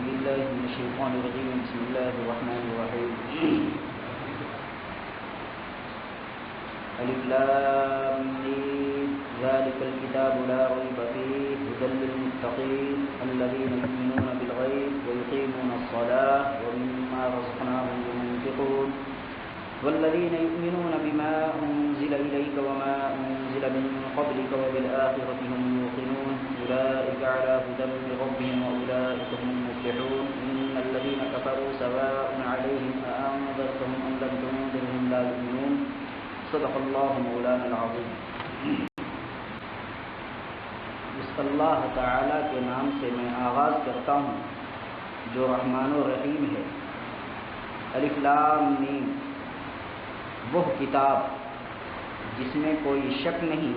بالله من الشيطان الرجيم. بسم الله الرحمن الرحيم. الف لام میم ذلك الكتاب لا ريب فيه هدى للمتقين الذين يؤمنون بالغيب ويقيمون الصلاة ومما رزقناهم ينفقون والذين يؤمنون بما أنزل إليك وما أنزل من قبلك وبالآخرة هم يوقنون أولئك على هدى من ربهم وأولئك هم المفلحون. إن الذين كفروا سواء عليهم أأنذرتهم أم لم تنذرهم لا يؤمنون. صدق اللہ مولانا العظیم. بسم اللہ تعالیٰ کے نام سے میں آغاز کرتا ہوں جو رحمان و رحیم ہے. الف لام میم، وہ کتاب جس میں کوئی شک نہیں.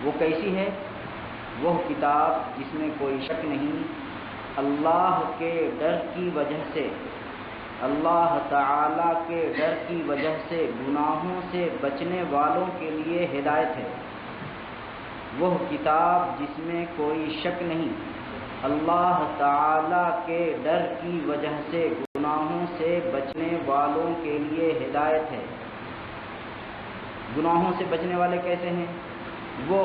وہ کیسی ہے؟ وہ کتاب جس میں کوئی شک نہیں، اللہ کے ڈر کی وجہ سے، اللہ تعالیٰ کے ڈر کی وجہ سے گناہوں سے بچنے والوں کے لیے ہدایت ہے. وہ کتاب جس میں کوئی شک نہیں، اللہ تعالیٰ کے ڈر کی وجہ سے گناہوں سے بچنے والوں کے لیے ہدایت ہے. گناہوں سے بچنے والے کیسے ہیں؟ وہ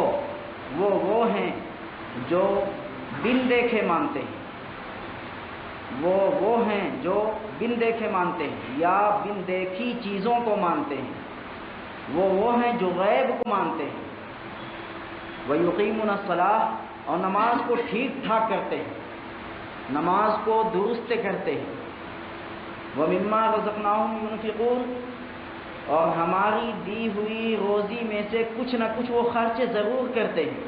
ہیں جو بن دیکھے مانتے ہیں. وہ ہیں جو بن دیکھے مانتے ہیں یا بن دیکھی چیزوں کو مانتے ہیں. وہ ہیں جو غیب کو مانتے ہیں. وَيُقِيمُونَ الصَّلَاةَ، اور نماز کو ٹھیک ٹھاک کرتے ہیں، نماز کو درست کرتے ہیں. وَمِمَّا رَزَقْنَاهُمْ يُنْفِقُونَ، اور ہماری دی ہوئی روزی میں سے کچھ نہ کچھ وہ خرچ ضرور کرتے ہیں.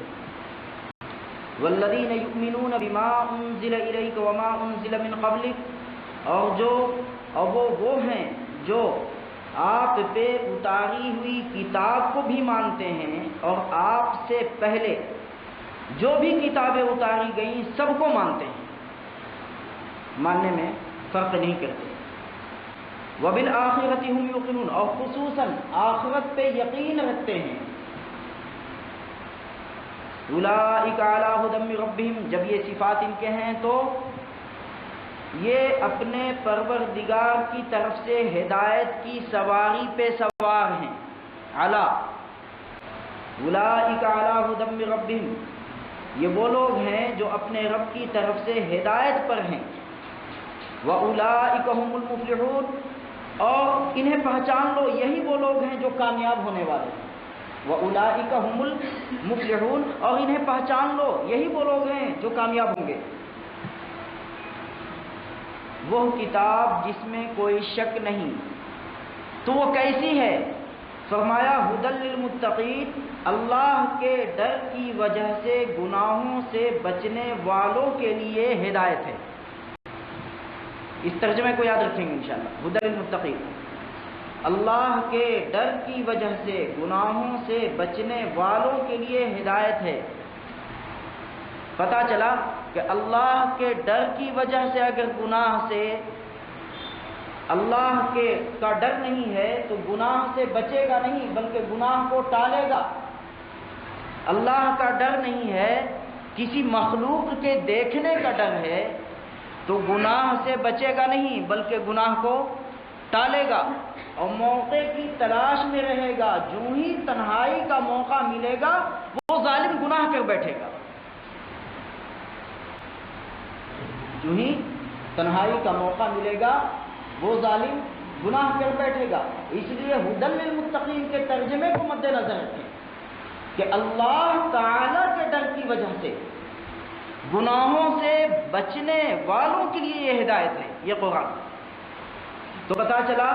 والذین یؤمنون بما انزل الیک وما انزل من قبلک، اور وہ ہیں جو آپ پہ اتاری ہوئی کتاب کو بھی مانتے ہیں اور آپ سے پہلے جو بھی کتابیں اتاری گئیں سب کو مانتے ہیں، ماننے میں فرق نہیں کرتے. وبالآخرۃ هم یوقنون، اور خصوصاً آخرت پہ یقین رکھتے ہیں. اولئک علی ھدی من ربہم، جب یہ صفات ان کے ہیں تو یہ اپنے پروردگار کی طرف سے ہدایت کی سواری پہ سوار ہیں. اعلی، اولئک علی ھدی من ربہم، یہ وہ لوگ ہیں جو اپنے رب کی طرف سے ہدایت پر ہیں. واولئک ھم المفلحون، اور انہیں پہچان لو یہی وہ لوگ ہیں جو کامیاب ہونے والے ہیں. وَأُولَٰئِكَ هُمُ الْمُفْلِحُونَ، اور انہیں پہچان لو یہی وہ لوگ ہیں جو کامیاب ہوں گے. وہ کتاب جس میں کوئی شک نہیں، تو وہ کیسی ہے؟ فرمایا ہدی للمتقین، اللہ کے ڈر کی وجہ سے گناہوں سے بچنے والوں کے لیے ہدایت ہے. اس ترجمے کو یاد رکھیں گے انشاءاللہ. ہدی للمتقین، اللہ کے ڈر کی وجہ سے گناہوں سے بچنے والوں کے لیے ہدایت ہے. پتہ چلا کہ اللہ کے ڈر کی وجہ سے اگر گناہ سے اللہ کا ڈر نہیں ہے تو گناہ سے بچے گا نہیں بلکہ گناہ کو ٹالے گا. اللہ کا ڈر نہیں ہے، کسی مخلوق کے دیکھنے کا ڈر ہے تو گناہ سے بچے گا نہیں بلکہ گناہ کو ٹالے گا اور موقع کی تلاش میں رہے گا. جو ہی تنہائی کا موقع ملے گا وہ ظالم گناہ کر بیٹھے گا. جو ہی تنہائی کا موقع ملے گا وہ ظالم گناہ کر بیٹھے گا. اس لیے ہدی للمتقین کے ترجمے کو مد نظر رکھیں کہ اللہ تعالی کے ڈر کی وجہ سے گناہوں سے بچنے والوں کے لیے یہ ہدایت ہے، یہ قرآن. تو پتہ چلا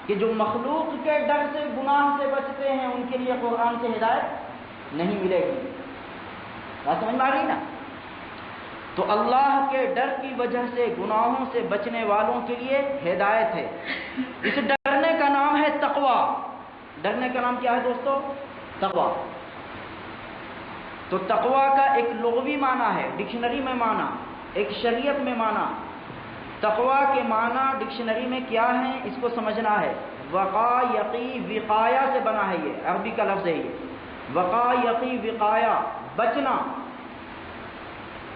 کہ جو مخلوق کے ڈر سے گناہ سے بچتے ہیں ان کے لیے قرآن سے ہدایت نہیں ملے گی. بات سمجھ میں آ گئی نا؟ تو اللہ کے ڈر کی وجہ سے گناہوں سے بچنے والوں کے لیے ہدایت ہے. اس ڈرنے کا نام ہے تقویٰ. ڈرنے کا نام کیا ہے دوستو؟ تقویٰ. تو تقویٰ کا ایک لغوی معنی ہے، ڈکشنری میں معنی، ایک شریعت میں معنی. تقویٰ کے معنی ڈکشنری میں کیا ہیں اس کو سمجھنا ہے. وقا یقی وقایا سے بنا ہے، یہ عربی کا لفظ ہے. یہ وقا یقی وقایا، بچنا.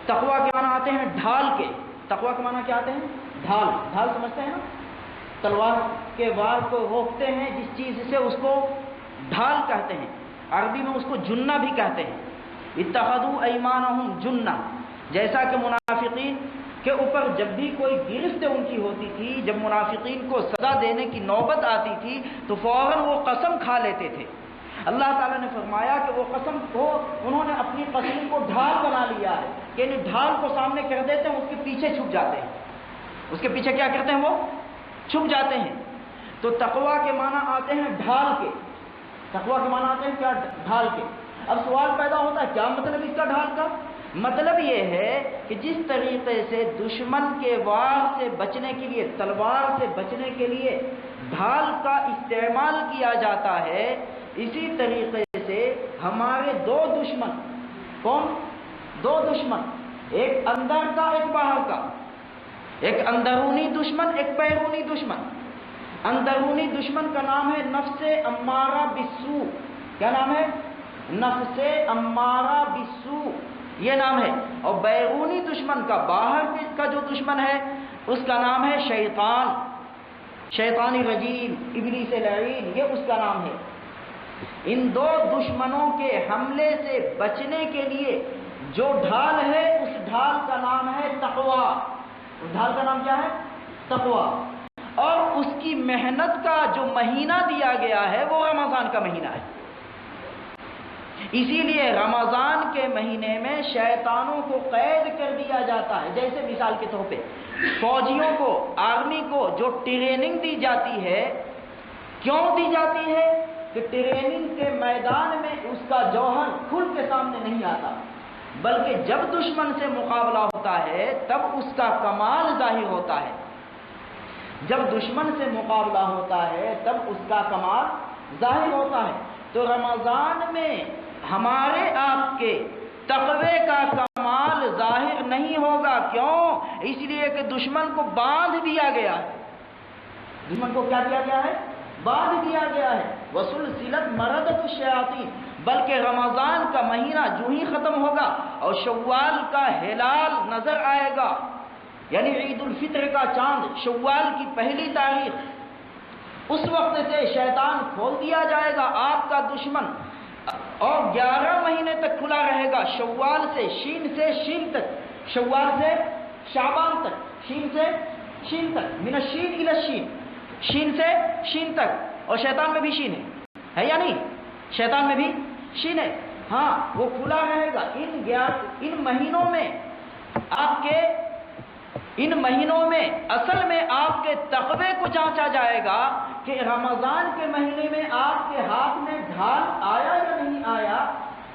تقویٰ کے معنی آتے ہیں ڈھال کے. تقویٰ کے معنی کیا آتے ہیں؟ ڈھال. ڈھال سمجھتے ہیں نا؟ تلوار کے وار کو روکتے ہیں جس چیز سے، اس کو ڈھال کہتے ہیں. عربی میں اس کو جنہ بھی کہتے ہیں. اتخذوا ایمانہم جنہ. جیسا کہ منافقین کے اوپر جب بھی کوئی گرفت ان کی ہوتی تھی، جب منافقین کو سزا دینے کی نوبت آتی تھی تو فوراً وہ قسم کھا لیتے تھے. اللہ تعالیٰ نے فرمایا کہ وہ قسم کو انہوں نے اپنی قسم کو ڈھال بنا لیا ہے، کہ یعنی ڈھال کو سامنے کر دیتے ہیں، اس کے پیچھے چھپ جاتے ہیں. اس کے پیچھے کیا کرتے ہیں؟ وہ چھپ جاتے ہیں. تو تقویٰ کے معنی آتے ہیں ڈھال کے. تقویٰ کے معنی آتے ہیں کیا؟ ڈھال کے. اب سوال پیدا ہوتا ہے کیا مطلب اس کا ڈھال کا؟ مطلب یہ ہے کہ جس طریقے سے دشمن کے وار سے بچنے کے لیے، تلوار سے بچنے کے لیے ڈھال کا استعمال کیا جاتا ہے، اسی طریقے سے ہمارے دو دشمن. کون؟ دو دشمن، ایک اندر کا ایک باہر کا، ایک اندرونی دشمن ایک بیرونی دشمن. اندرونی دشمن کا نام ہے نفس امارہ بالسوء. کیا نام ہے؟ نفس امارہ بالسوء، یہ نام ہے. اور بیرونی دشمن کا، باہر کا جو دشمن ہے اس کا نام ہے شیطان، شیطانی رجیم، ابلیس لعین، یہ اس کا نام ہے. ان دو دشمنوں کے حملے سے بچنے کے لیے جو ڈھال ہے اس ڈھال کا نام ہے تقویٰ. اس ڈھال کا نام کیا ہے؟ تقویٰ. اور اس کی محنت کا جو مہینہ دیا گیا ہے وہ رمضان کا مہینہ ہے. اسی لیے رمضان کے مہینے میں شیطانوں کو قید کر دیا جاتا ہے. جیسے مثال کے طور پہ فوجیوں کو، آرمی کو جو ٹریننگ دی جاتی ہے، کیوں دی جاتی ہے؟ کہ ٹریننگ کے میدان میں اس کا جوہر کھل کے سامنے نہیں آتا، بلکہ جب دشمن سے مقابلہ ہوتا ہے تب اس کا کمال ظاہر ہوتا ہے. جب دشمن سے مقابلہ ہوتا ہے تب اس کا کمال ظاہر ہوتا ہے. تو رمضان میں ہمارے آپ کے تقوی کا کمال ظاہر نہیں ہوگا. کیوں؟ اس لیے کہ دشمن کو باندھ دیا گیا ہے. دشمن کو کیا کیا گیا ہے؟ باندھ دیا گیا ہے. وسلسلت مردۃ الشیاطین. بلکہ رمضان کا مہینہ جو ہی ختم ہوگا اور شوال کا ہلال نظر آئے گا، یعنی عید الفطر کا چاند شوال کی پہلی تاریخ، اس وقت سے شیطان کھول دیا جائے گا آپ کا دشمن، اور 11 مہینے تک کھلا رہے گا. شوال سے شین تک، شوال سے شعبان تک، شین سے شین تک، من الشین الی الشین، شین سے شین تک. اور شیطان میں بھی شین ہے یا نہیں؟ شیطان میں بھی شین ہے. ہاں، وہ کھلا رہے گا. ان مہینوں میں آپ کے، ان مہینوں میں اصل میں آپ کے تقوی کو جانچا جائے گا کہ رمضان کے مہینے میں آپ کے ہاتھ میں ڈھال آیا یا نہیں آیا.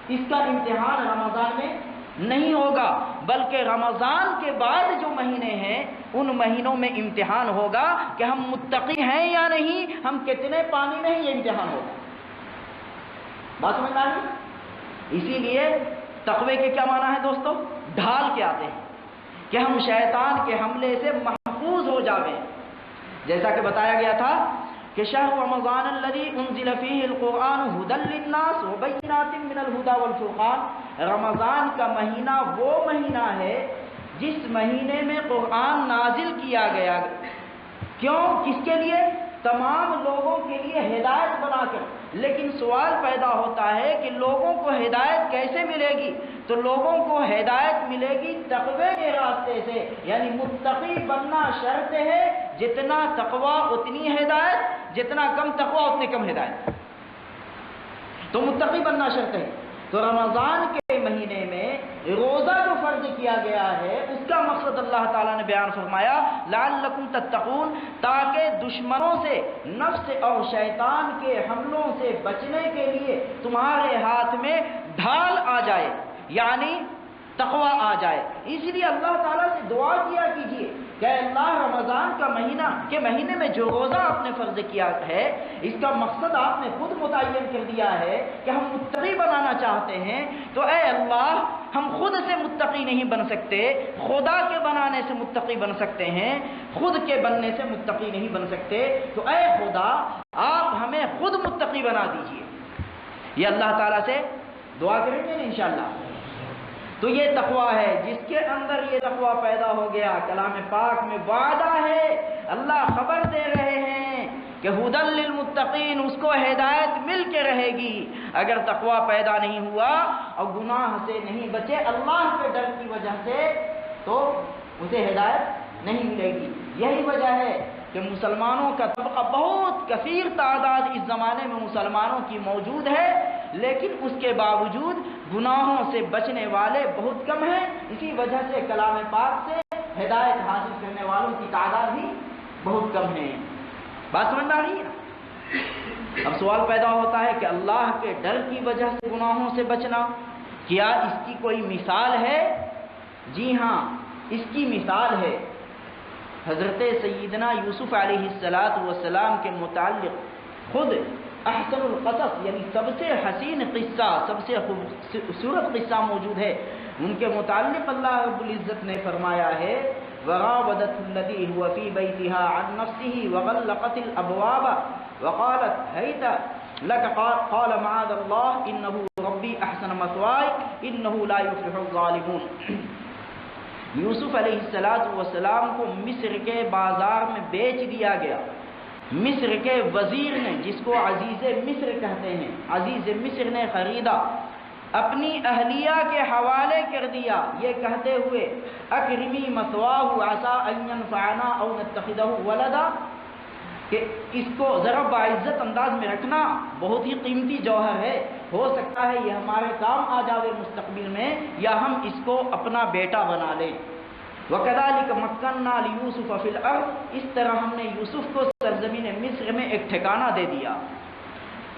اس کا امتحان رمضان میں نہیں ہوگا، بلکہ رمضان کے بعد جو مہینے ہیں ان مہینوں میں امتحان ہوگا کہ ہم متقی ہیں یا نہیں، ہم کتنے پانی میں ہیں، یہ امتحان ہوگا. بات سمجھ آ رہی؟ اسی لیے تقوی کے کیا معنی ہے دوستو؟ ڈھال کے آتے ہیں کہ ہم شیطان کے حملے سے محفوظ ہو جاویں. جیسا کہ بتایا گیا تھا کہ شہر رمضان الذی انزل فیہ القرآن ھدی للناس وبینات من الھدی والفرقان. رمضان کا مہینہ وہ مہینہ ہے جس مہینے میں قرآن نازل کیا گیا. کیوں؟ کس کے لیے؟ تمام لوگوں کے لیے ہدایت بنا کر. لیکن سوال پیدا ہوتا ہے کہ لوگوں کو ہدایت کیسے ملے گی؟ تو لوگوں کو ہدایت ملے گی تقوی کے راستے سے، یعنی متقی بننا شرط ہے. جتنا تقوی اتنی ہدایت، جتنا کم تقوی اتنی کم ہدایت. تو متقی بننا شرط ہے. تو رمضان کے مہینے میں روزہ جو فرض کیا گیا ہے اس کا مقصد اللہ تعالیٰ نے بیان فرمایا لعلکم تتقون، تاکہ دشمنوں سے، نفس اور شیطان کے حملوں سے بچنے کے لیے تمہارے ہاتھ میں ڈھال آ جائے، یعنی تقوی آ جائے. اس لیے اللہ تعالیٰ سے دعا کیا کیجیے کہ اللہ رمضان کا مہینہ کے مہینے میں جو روزہ آپ نے فرض کیا ہے اس کا مقصد آپ نے خود متعین کر دیا ہے کہ ہم متقی بنانا چاہتے ہیں. تو اے اللہ، ہم خود سے متقی نہیں بن سکتے، خدا کے بنانے سے متقی بن سکتے ہیں، خود کے بننے سے متقی نہیں بن سکتے. تو اے خدا، آپ ہمیں خود متقی بنا دیجیے. یہ اللہ تعالیٰ سے دعا کریں گے نا انشاءاللہ. تو یہ تقویٰ ہے جس کے اندر یہ تقویٰ پیدا ہو گیا. کلام پاک میں وعدہ ہے، اللہ خبر دے رہے ہیں کہ ھدی للمتقین، اس کو ہدایت مل کے رہے گی. اگر تقویٰ پیدا نہیں ہوا اور گناہ سے نہیں بچے اللہ کے ڈر کی وجہ سے، تو اسے ہدایت نہیں ملے گی. یہی وجہ ہے کہ مسلمانوں کا طبقہ بہت کثیر تعداد اس زمانے میں مسلمانوں کی موجود ہے، لیکن اس کے باوجود گناہوں سے بچنے والے بہت کم ہیں. اسی وجہ سے کلام پاک سے ہدایت حاصل کرنے والوں کی تعداد بھی بہت کم ہے. بات سمجھ میں آ رہی ہے؟ اب سوال پیدا ہوتا ہے کہ اللہ کے ڈر کی وجہ سے گناہوں سے بچنا، کیا اس کی کوئی مثال ہے؟ جی ہاں، اس کی مثال ہے. حضرت سیدنا یوسف علیہ السلام کے متعلق خود احسن القصص یعنی سب سے حسین قصہ، سب سے خوبصورت قصہ موجود ہے. ان کے متعلق اللہ رب العزت نے فرمایا ہے وراودته التي هو في بيتها عن نفسه وغلقت الابواب وقالت هيت لك قال معاذ الله انه ربي احسن مثواي انه لا يفلح الظالمون. یوسف علیہ السلام کو مصر کے بازار میں بیچ دیا گیا. مصر کے وزیر نے، جس کو عزیز مصر کہتے ہیں، عزیز مصر نے خریدا، اپنی اہلیہ کے حوالے کر دیا، یہ کہتے ہوئے اکرمی مثواہ عسى ان ينفعنا او نتخذه ولدا، کہ اس کو ذرا باعزت انداز میں رکھنا، بہت ہی قیمتی جوہر ہے، ہو سکتا ہے یہ ہمارے کام آ جاوے مستقبل میں، یا ہم اس کو اپنا بیٹا بنا لیں. وَكَذَلِكَ مَكَّنَّا لِيُوسُفَ فِي الْأَرْضِ، اس طرح ہم نے یوسف کو سرزمین مصر میں ایک ٹھکانہ دے دیا.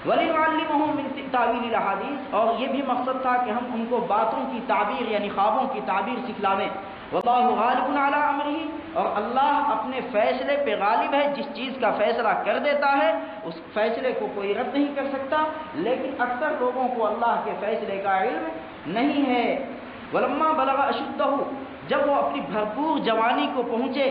وَلِنُعَلِّمَهُ مِن تَأْوِيلِ الْأَحَادِيثِ، اور یہ بھی مقصد تھا کہ ہم ان کو باتوں کی تعبیر یعنی خوابوں کی تعبیر سکھلاویں. وَاللَّهُ غَالِبٌ عَلَىٰ أَمْرِهِ، اور اللہ اپنے فیصلے پہ غالب ہے، جس چیز کا فیصلہ کر دیتا ہے اس فیصلے کو کوئی رد نہیں کر سکتا. لیکن اکثر لوگوں کو اللہ کے فیصلے کا علم نہیں ہے. وَلَمَّا بَلَغَ أَشُدَّهُ، جب وہ اپنی بھرپور جوانی کو پہنچے،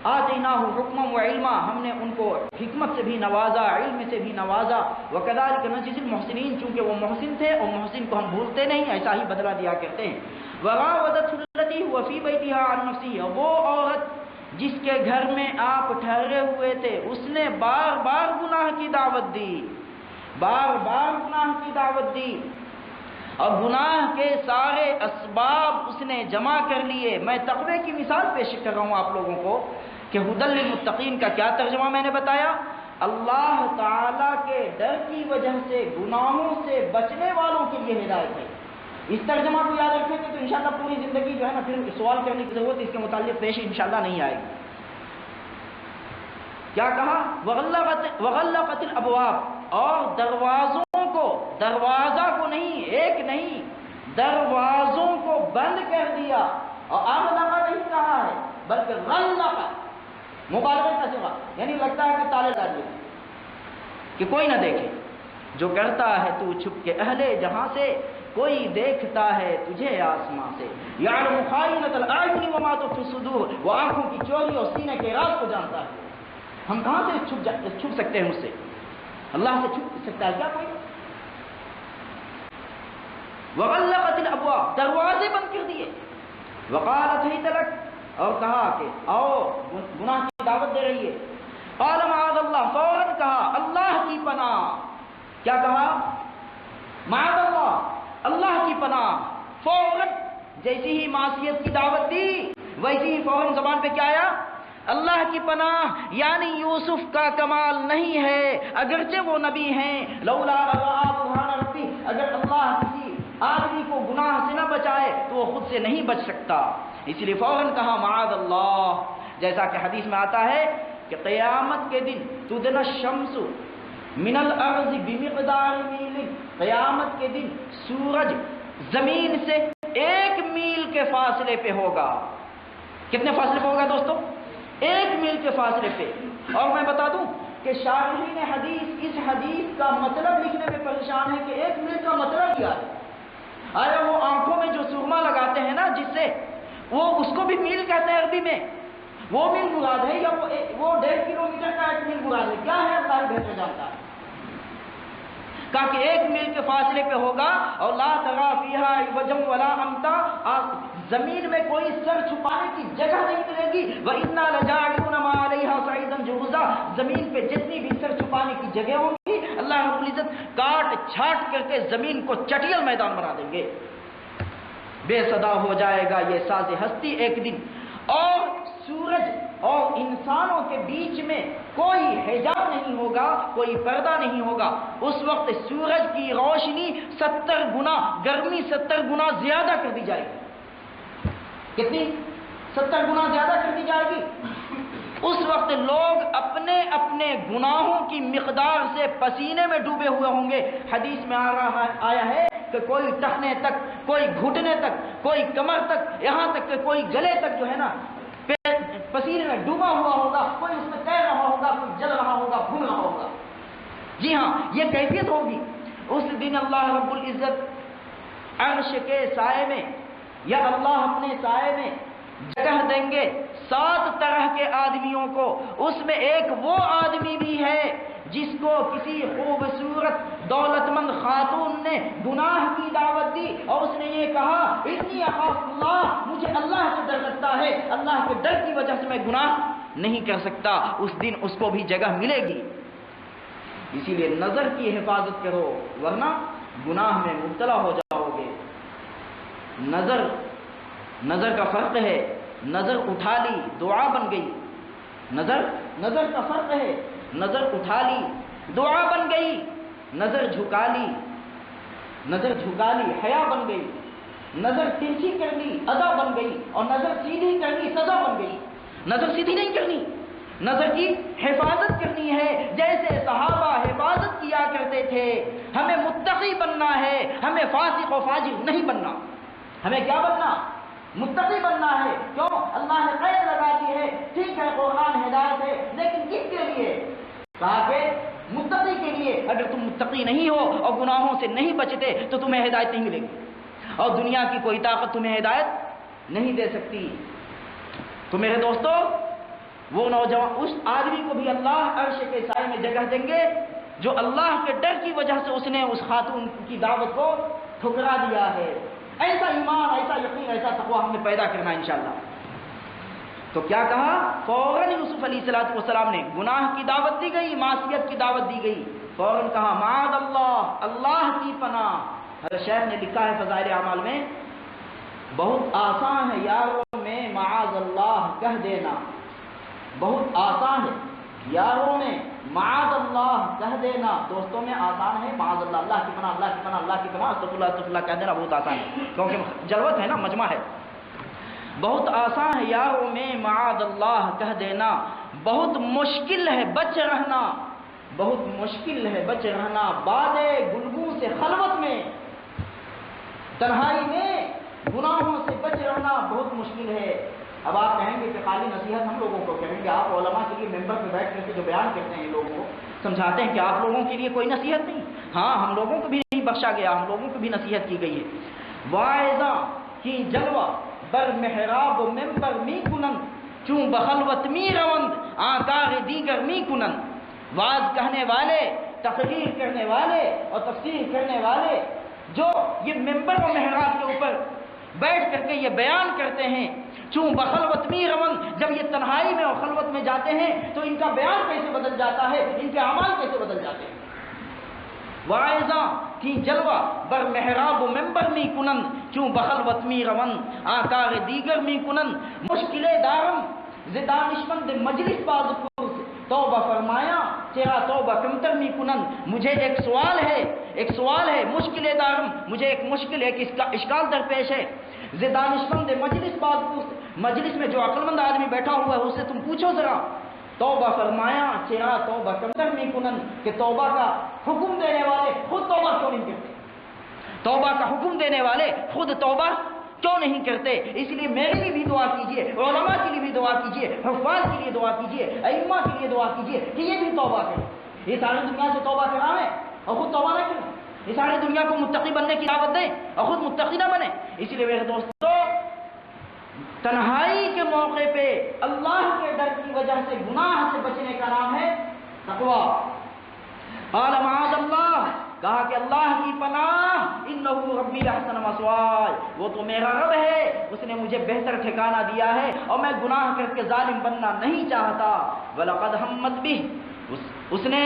آتیناہ حکما و علما، ہم نے ان کو حکمت سے بھی نوازا، علم سے بھی نوازا. وکذالک نجزی المحسنین، چونکہ وہ محسن تھے اور محسن کو ہم بھولتے نہیں، ایسا ہی بدلہ دیا کرتے ہیں. وراودته التي هو في بيتها عن نفسه، وہ عورت جس کے گھر میں آپ ٹھہرے ہوئے تھے، اس نے بار بار گناہ کی دعوت دی، بار بار گناہ کی دعوت دی، اور گناہ کے سارے اسباب اس نے جمع کر لیے. میں تقوی کی مثال پیش کر رہا ہوں آپ لوگوں کو کہ ھدی للمتقین کا کیا ترجمہ میں نے بتایا. اللہ تعالی کے ڈر کی وجہ سے گناہوں سے بچنے والوں کے لیے ہدایت ہے. اس ترجمہ کو یاد رکھیں گے تو انشاءاللہ پوری زندگی جو ہے نا پھر سوال کرنے کی ضرورت اس کے متعلق پیش انشاءاللہ نہیں آئے گی. کیا کہا؟ وغلقت الابواب، اور دروازوں کو، دروازہ کو نہیں، ایک نہیں، دروازوں کو بند کر دیا. اور اغلق نہیں کہا ہے بلکہ غلق، مبالغہ کا صیغہ، یعنی لگتا ہے کہ تالے ڈال دیے کہ کوئی نہ دیکھے. جو کرتا ہے تو چھپ کے اہل جہاں سے، کوئی دیکھتا ہے تجھے آسمان سے. یعلم خائنۃ الاعین وما تخفی الصدور، وہ آنکھوں کی چوری اور سینے کے راز کو جانتا ہے. ہم کہاں سے چھپ سکتے ہیں اس سے؟ اللہ سے چھپ سکتا ہے کیا کوئی؟ وغلقت الابواب، دروازے بند کر دیے. وقالت ہیت لک، اور کہا کہ آؤ گناہ کی دعوت دے رہی ہے. قال معاذ اللہ، فوراً کہا اللہ کی پناہ. کیا کہا؟ معاذ اللہ، اللہ کی پناہ. فوراً جیسی ہی معصیت کی دعوت دی ویسی ہی فوراً زبان پہ کیا آیا؟ اللہ کی پناہ. یعنی یوسف کا کمال نہیں ہے اگرچہ وہ نبی ہیں. لولا برہان ربی، اگر اللہ کسی آدمی کو گناہ سے نہ بچائے تو وہ خود سے نہیں بچ سکتا، اس لیے فوراً کہا معاذ اللہ. جیسا کہ حدیث میں آتا ہے کہ قیامت کے دن تدنی الشمس من الارض بمقدار میل، قیامت کے دن سورج زمین سے 1 میل کے فاصلے پہ ہوگا. کتنے فاصلے پہ ہوگا دوستو؟ 1 میل کے فاصلے پہ. اور میں بتا دوں کہ شارحین حدیث اس حدیث کا مطلب لکھنے میں پریشان ہے کہ 1 میل کا مطلب کیا ہے. آیا وہ آنکھوں میں جو سرما لگاتے ہیں نا جس سے، وہ اس کو بھی میل کہتے ہیں عربی میں، وہ میل مراد ہے یا وہ 1.5 کلومیٹر کا 1 میل مراد ہے؟ کیا ہے اللہ بہتر جانتا ہے. کہا کہ 1 میل کے فاصلے پہ ہوگا اور لا ترا فیہا عوجا ولا امتا، زمین میں کوئی سر چھپانے کی جگہ نہیں ملے گی، وَإِنَّا لَجَاعِلُونَ مَا عَلَيْهَا صَعِيدًا جُرُزًا، زمین پہ جتنی بھی سر چھپانے کی جگہ ہوں گی اللہ رب العزت کاٹ چھاٹ کر کے زمین کو چٹیل میدان بنا دیں گے، بے صدا ہو جائے گا یہ ساز ہستی ایک دن، اور سورج اور انسانوں کے بیچ میں کوئی حجاب نہیں ہوگا، کوئی پردہ نہیں ہوگا۔ اس وقت سورج کی روشنی 70 گنا، گرمی 70 گنا زیادہ کر دی جائے گی۔ کتنی؟ 70 گنا زیادہ کر دی جائے گی۔ اس وقت لوگ اپنے اپنے گناہوں کی مقدار سے پسینے میں ڈوبے ہوئے ہوں گے۔ حدیث میں آیا ہے کہ کوئی ٹخنے تک، کوئی گھٹنے تک، کوئی کمر تک، یہاں تک کہ کوئی گلے تک جو ہے نا پسینے میں ڈوبا ہوا ہوگا، کوئی اس میں تیر رہا ہوگا، کوئی جل رہا ہوگا، گھوم رہا ہوگا۔ جی ہاں، یہ کیفیت ہوگی۔ اس دن اللہ رب العزت عرش کے سائے میں یا اللہ اپنے سائے میں جگہ دیں گے 7 طرح کے آدمیوں کو۔ اس میں ایک وہ آدمی بھی ہے جس کو کسی خوبصورت دولت مند خاتون نے گناہ کی دعوت دی اور اس نے یہ کہا انی اخاف اللہ، مجھے اللہ سے ڈر لگتا ہے، اللہ کے ڈر کی وجہ سے میں گناہ نہیں کر سکتا۔ اس دن اس کو بھی جگہ ملے گی۔ اسی لیے نظر کی حفاظت کرو ورنہ گناہ میں مبتلا ہو جاؤ گے۔ نظر کا فرق ہے، نظر اٹھا لی دعا بن گئی، نظر کا فرق ہے، نظر اٹھا لی دعا بن گئی، نظر جھکا لی حیا بن گئی، نظر ترچھی کر لی ادا بن گئی، اور نظر سیدھی کر لی سزا بن گئی۔ نظر سیدھی نہیں کرنی، نظر کی حفاظت کرنی ہے، جیسے صحابہ حفاظت کیا کرتے تھے۔ ہمیں متقی بننا ہے، ہمیں فاسق و فاجر نہیں بننا۔ ہمیں کیا بننا؟ متقی بننا ہے۔ کیوں؟ اللہ نے قید لگا دی ہے، ٹھیک ہے قرآن ہدایت ہے، لیکن کس کے لیے؟ کہا کہ متقی کے لیے۔ اگر تم متقی نہیں ہو اور گناہوں سے نہیں بچتے تو تمہیں ہدایت نہیں ملے گی، اور دنیا کی کوئی طاقت تمہیں ہدایت نہیں دے سکتی۔ تو میرے دوستو، وہ نوجوان، اس آدمی کو بھی اللہ عرش کے سائے میں جگہ دیں گے جو اللہ کے ڈر کی وجہ سے اس نے اس خاتون کی دعوت کو ٹھکرا دیا ہے۔ ایسا ایمان، ایسا یقین، ایسا تقویٰ ہم نے پیدا کرنا ہے انشاءاللہ۔ تو کیا کہا؟ فوراً یوسف علیہ السلام نے، گناہ کی دعوت دی گئی، معصیت کی دعوت دی گئی، فوراً کہا معاذ اللہ، اللہ کی پناہ۔ حضرت شیخ نے لکھا ہے فضائل اعمال میں، بہت آسان ہے یاروں میں معاذ اللہ کہہ دینا، بہت آسان ہے یاروں میں معاذ اللہ کہہ دینا، دوستوں میں آسان ہے معاذ اللہ، اللہ کی پناہ، اللہ کی پناہ، اللہ کی پناہ، استغفر اللہ کہہ دینا بہت آسان ہے، کیونکہ جلوت ہے نا، مجمع ہے۔ بہت آسان ہے یاروں میں معاذ اللہ کہہ دینا، بہت مشکل ہے بچ رہنا، بہت مشکل ہے بچ رہنا بادے گلگوں سے خلوت میں، تنہائی میں گناہوں سے بچ رہنا بہت مشکل ہے۔ اب آپ کہیں گے کہ خالی نصیحت ہم لوگوں کو کہیں گے، آپ علماء کے لیے ممبر پہ بیٹھ کر کے جو بیان کرتے ہیں لوگوں کو سمجھاتے ہیں کہ آپ لوگوں کے لیے کوئی نصیحت نہیں؟ ہاں، ہم لوگوں کو بھی نہیں بخشا گیا، ہم لوگوں کو بھی نصیحت کی گئی ہے۔ واعظہ کی جلوہ بر محراب و ممبر می کنند، چون بخلوت می روند آکار دیگر می کنند۔ واعظ کہنے والے، تقریر کرنے والے اور تفسیر کرنے والے جو یہ ممبر و محراب کے اوپر بیٹھ کر کے یہ بیان کرتے ہیں، چون بخلوت می روند، جب یہ تنہائی میں اور خلوت میں جاتے ہیں تو ان کا بیان کیسے بدل جاتا ہے، ان کے اعمال کیسے بدل جاتے ہیں۔ واعظاں کی جلوہ بر محراب و ممبر می کنند، چون بخلوت می روند آکار دیگر می کنند۔ مشکل دارم ز دانشمند مجلس باز پرس، توبہ فرمایا چرا توبہ کمتر می کنند۔ مجھے ایک سوال ہے مشکل دارم، مجھے ایک مشکل، ایک اشکال درپیش ہے۔ ز دانشمند مجلس باز پرس، مجلس میں جو عقل مند آدمی بیٹھا ہوا ہے اس سے تم پوچھو ذرا، توبہ فرمایا چرا توبہ کمتر می کنند، کہ توبہ کا حکم دینے والے خود توبہ کیوں نہیں کرتے؟ توبہ کا حکم دینے والے خود توبہ کیوں نہیں کرتے؟ اس لیے میرے لیے بھی دعا کیجیے، علماء کے لیے بھی دعا کیجیے، حفاظ کے لیے دعا کیجیے، ائمہ کے لیے دعا کیجیے کہ یہ بھی توبہ کریں۔ یہ ساری دنیا سے توبہ کرائیں اور خود توبہ نہ کریں، یہ ساری دنیا کو متقی بننے کی دعوت دیں اور خود متقی نہ بنیں۔ اس لیے میرے دوستو، تنہائی کے موقع پہ اللہ کے ڈر کی وجہ سے گناہ سے بچنے کا نام ہے تقویٰ۔ قال معاذ اللہ کہا کہ اللہ کی پناہ انہ ربی احسن مثوایا، وہ تو میرا رب ہے، اس نے مجھے بہتر ٹھکانہ دیا ہے اور میں گناہ کر کے ظالم بننا نہیں چاہتا۔ وَلَقَدْ هَمَّتْ بِهِ، اس نے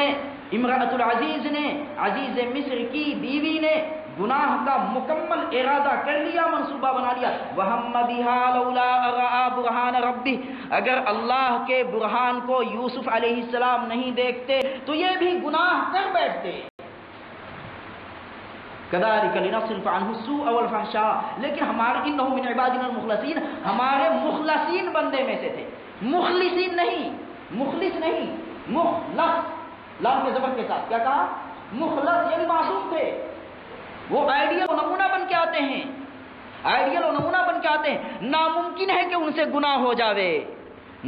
امرأۃ العزیز نے، عزیز مصر کی بیوی نے گناہ کا مکمل ارادہ کر لیا، منصوبہ بنا لیا۔ وَهَمَّ بِهَا لَوْلَا أَن رَأَىٰ بُرْهَانَ رَبِّهِ، اگر اللہ کے برہان کو یوسف علیہ السلام نہیں دیکھتے تو یہ بھی گناہ کر بیٹھتے۔ كَذَلِكَ لِنَصْرِفَ عَنْهُ السُّوءَ وَالْفَحْشَاءَ، لیکن ہمارے انہم من عبادنا المخلصین، ہمارے مخلصین بندے میں سے تھے، مخلصین نہیں، مخلص نہیں، مخلص لام کے زبر کے ساتھ، کیا کہا؟ مخلص یعنی معصوم تھے، وہ آئیڈیل و نمونہ بن کے آتے ہیں، آئیڈیل و نمونہ بن کے آتے ہیں۔ ناممکن ہے کہ ان سے گناہ ہو جاوے،